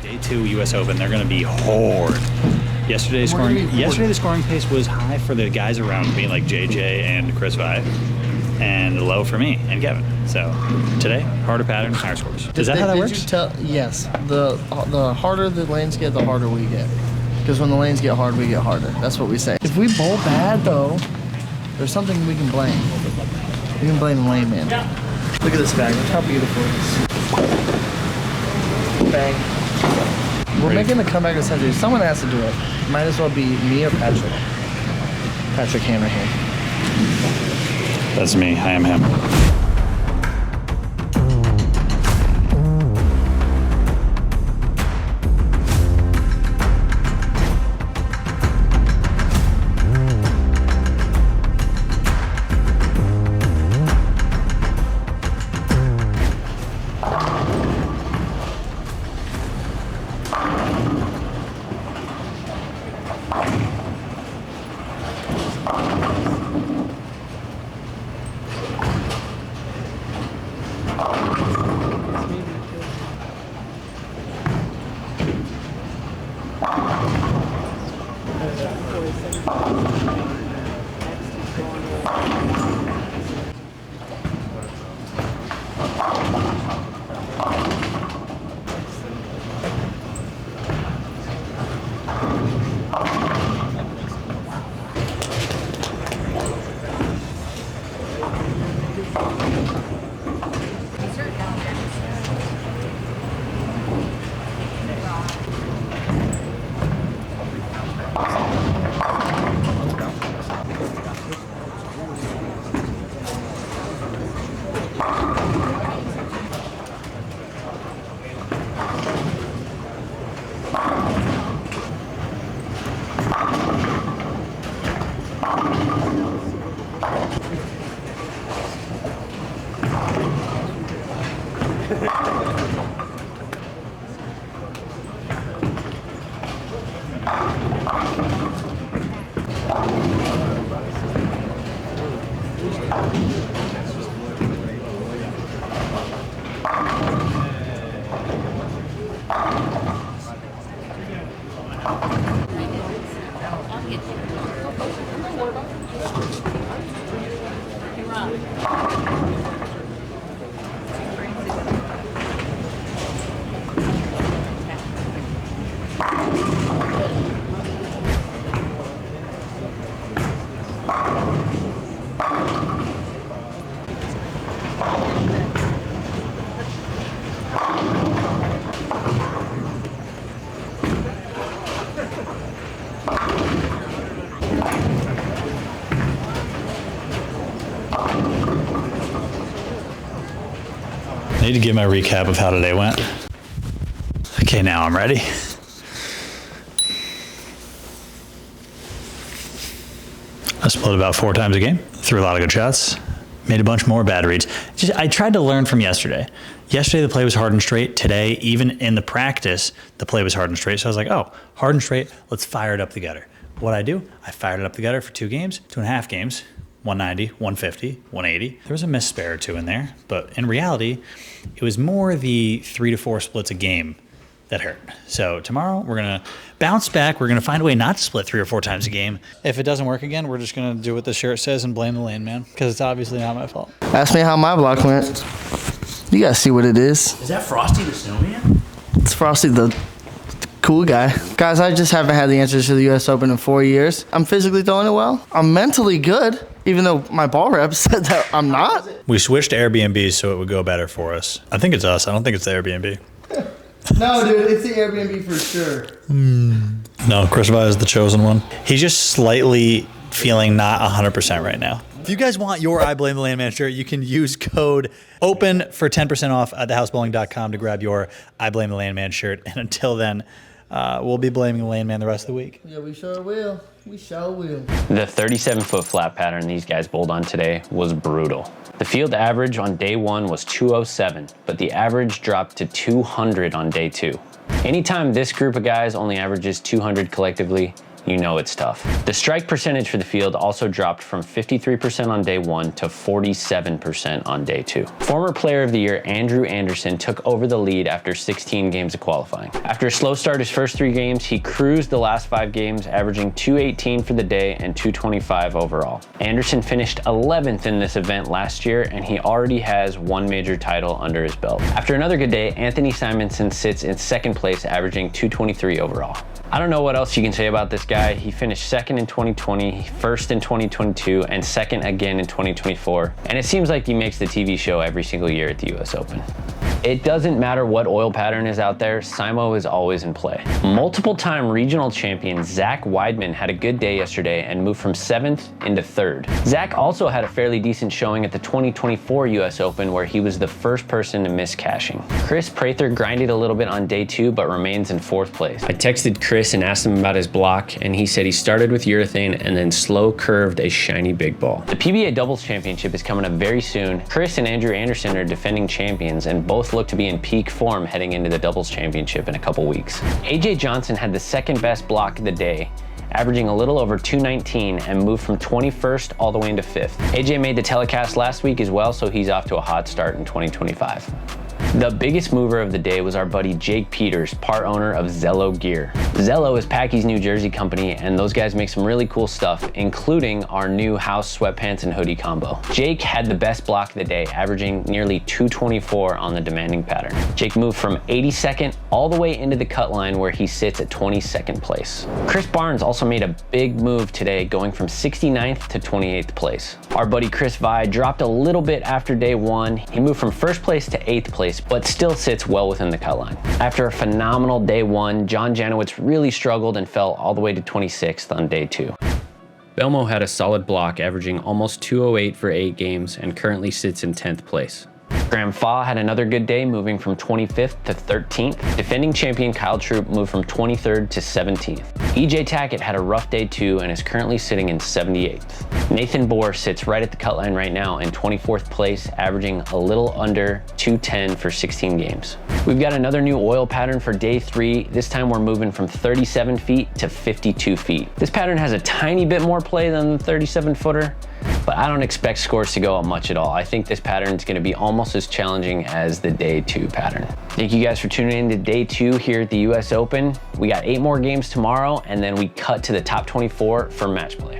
Day 2 U.S. Open, they're going to be hard. Yesterday, the scoring pace was high for the guys around me, like JJ and Chris Vi, and low for me and Kevin. So today, harder patterns, higher scores. Is that how that works? Yes. The harder the lanes get, the harder we get. Because when the lanes get hard, we get harder. That's what we say. If we bowl bad, though, there's something we can blame. We can blame the lane man. Look at this bag. Look how beautiful it is. Bang. We're making the comeback of the century. Someone has to do it. Might as well be me or Patrick. Patrick Hanrahan. That's me. I am him. I need to give my recap of how today went. Okay, now I'm ready. I split about 4 times a game, threw a lot of good shots, made a bunch more bad reads. I tried to learn from yesterday. Yesterday the play was hard and straight. Today, even in the practice, the play was hard and straight. So I was like, oh, hard and straight, let's fire it up the gutter. What'd I do? I fired it up the gutter for 2 games, 2.5 games, 190, 150, 180. There was a missed spare or 2 in there, but in reality, it was more the 3 to 4 splits a game that hurt. So tomorrow we're gonna bounce back. We're gonna find a way not to split 3 or 4 times a game. If it doesn't work again, we're just gonna do what the shirt says and blame the lane man, because it's obviously not my fault. Ask me how my block went. You guys see what it is. Is that Frosty the Snowman? It's Frosty the cool guy. Guys, I just haven't had the answers to the U.S. Open in 4 years. I'm physically throwing it well. I'm mentally good, even though my ball rep said that I'm not. We switched to Airbnb so it would go better for us. I think it's us. I don't think it's the Airbnb. No, dude, it's the Airbnb for sure. No, Chris Vi is the chosen one. He's just slightly feeling not 100% right now. If you guys want your I Blame the Landman shirt, you can use code OPEN for 10% off at thehousebowling.com to grab your I Blame the Landman shirt. And until then, we'll be blaming the Landman the rest of the week. Yeah, we sure will. We sure will. The 37-foot flat pattern these guys bowled on today was brutal. The field average on day 1 was 207, but the average dropped to 200 on day 2. Anytime this group of guys only averages 200 collectively, you know it's tough. The strike percentage for the field also dropped from 53% on day 1 to 47% on day 2. Former Player of the Year Andrew Anderson took over the lead after 16 games of qualifying. After a slow start his first 3 games, he cruised the last 5 games, averaging 218 for the day and 225 overall. Anderson finished 11th in this event last year, and he already has 1 major title under his belt. After another good day, Anthony Simonson sits in 2nd place, averaging 223 overall. I don't know what else you can say about this guy. He finished 2nd in 2020, 1st in 2022, and 2nd again in 2024. And it seems like he makes the TV show every single year at the US Open. It doesn't matter what oil pattern is out there, Simo is always in play. Multiple-time regional champion Zach Weidman had a good day yesterday and moved from 7th into 3rd. Zach also had a fairly decent showing at the 2024 US Open, where he was the first person to miss cashing. Chris Prather grinded a little bit on day 2, but remains in 4th place. I texted Chris and asked him about his block, and he said he started with urethane and then slow curved a shiny big ball. The PBA Doubles Championship is coming up very soon. Chris and Andrew Anderson are defending champions, and both look to be in peak form heading into the Doubles Championship in a couple weeks. AJ Johnson had the 2nd best block of the day, averaging a little over 219, and moved from 21st all the way into 5th. AJ made the telecast last week as well, so he's off to a hot start in 2025. The biggest mover of the day was our buddy Jake Peters, part owner of Zello Gear. Zello is Packy's New Jersey company, and those guys make some really cool stuff, including our new house sweatpants and hoodie combo. Jake had the best block of the day, averaging nearly 224 on the demanding pattern. Jake moved from 82nd all the way into the cut line, where he sits at 22nd place. Chris Barnes also made a big move today, going from 69th to 28th place. Our buddy Chris Vi dropped a little bit after day 1. He moved from 1st place to 8th place, but still sits well within the cut line. After a phenomenal day 1, John Janowitz really struggled and fell all the way to 26th on day 2. Belmo had a solid block, averaging almost 208 for 8 games, and currently sits in 10th place. Graham Fa had another good day, moving from 25th to 13th. Defending champion Kyle Troop moved from 23rd to 17th. EJ Tackett had a rough day too and is currently sitting in 78th. Nathan Bohr sits right at the cut line right now in 24th place, averaging a little under 210 for 16 games. We've got another new oil pattern for day 3. This time we're moving from 37 feet to 52 feet. This pattern has a tiny bit more play than the 37-footer, but I don't expect scores to go up much at all. I think this pattern is going to be almost as challenging as the day 2 pattern. Thank you guys for tuning in to day 2 here at the US Open. We got 8 more games tomorrow, and then we cut to the top 24 for match play.